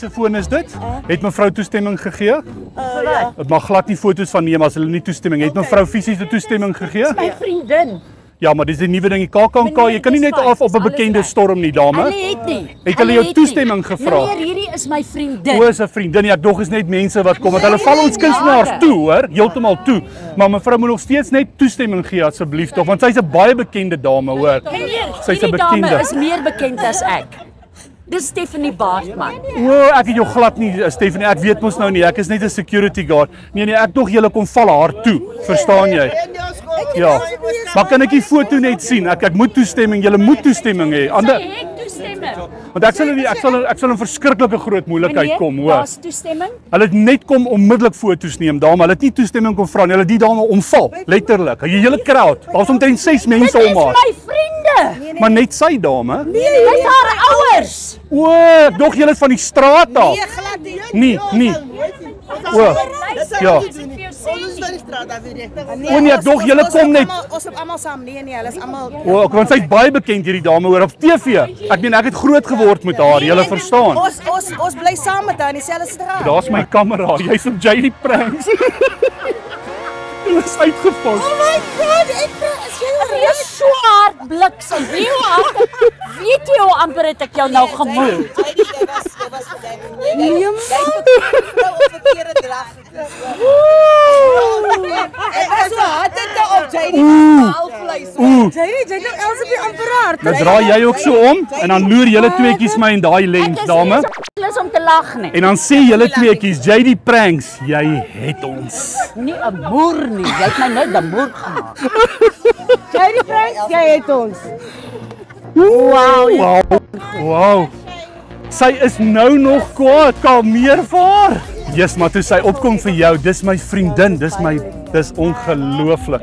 se foon is dit? Het mevrou toestemming gegee? Ja. Dit mag glad nie foto's van neem as hulle nie toestemming het. Mevrou fisiese toestemming gegee? My vriendin. Ja, maar dis 'n nuwe ding, die KAKNK. Jy kan nie net af op 'n bekende storm nie, dame. Hulle het nie. Het hulle jou toestemming gevra? Meneer, hierdie is my vriendin. O, is 'n vriendin. Ja, dog is net mense wat kom want hulle val ons kunstenaars toe, hoor, heeltemal toe. Maar mevrou moet nog steeds net toestemming gee asseblief tog, want sy's 'n baie bekende dame, hoor. Meneer, Sy's 'n hierdie dame bekende. is meer bekend as ek. Dis Stephanie Baartman. O, ek het jou glad nie, Stephanie, ek weet mos nou nie, ek is net 'n security guard. Nee, ek dog julle kom val haar toe, verstaan jy? Ja. Maar kan ek die foto net sien? Ek moet toestemming, julle moet toestemming hê. Ander Sy het toestemming. want ek sal 'n verskriklike groot moeilikheid kom, hoor. Daar's toestemming. Hulle het net kom onmiddellik foto's neem, dame. Hulle het nie toestemming kom vra nie. Hulle het die dame omval, letterlik. Die hele crowd. Daar's omtrent 6 mense om haar. My vriende. Maar net sy dame. Dis haar ouers. O, ek dog julle is van die straat af. Nee. O, ja. O nee, ek dog julle kom net. Ons het almal saam. Nee, hulle is almal. O, want sy's baie bekend hierdie dame hoor op TV. Ek meen ek het groot geword met haar, julle verstaan. Ons bly saam met haar in dieselfde straat. Daar's my kamera. Jy's op JD Pranks. Jy is uitgevang. Oh my god, Jy is so hard bliksem. Weet jy hoe amper het ek jou nou gemoed? Nee, Dan draai jy ook so om en dan loer julle tweeetjies my in daai lens, dame. Dis om te lag nie. En dan sê julle tweeetjies, JD Pranks, jy het ons. Nie 'n moer nie. Jy het my net 'n moer gemaak. JD Pranks, jy het ons. Wow. Sy is nou nog kwaad. Kalmeer vir haar. Jesus, maar toe sy opkom vir jou, dis my vriendin, dis ongelooflik.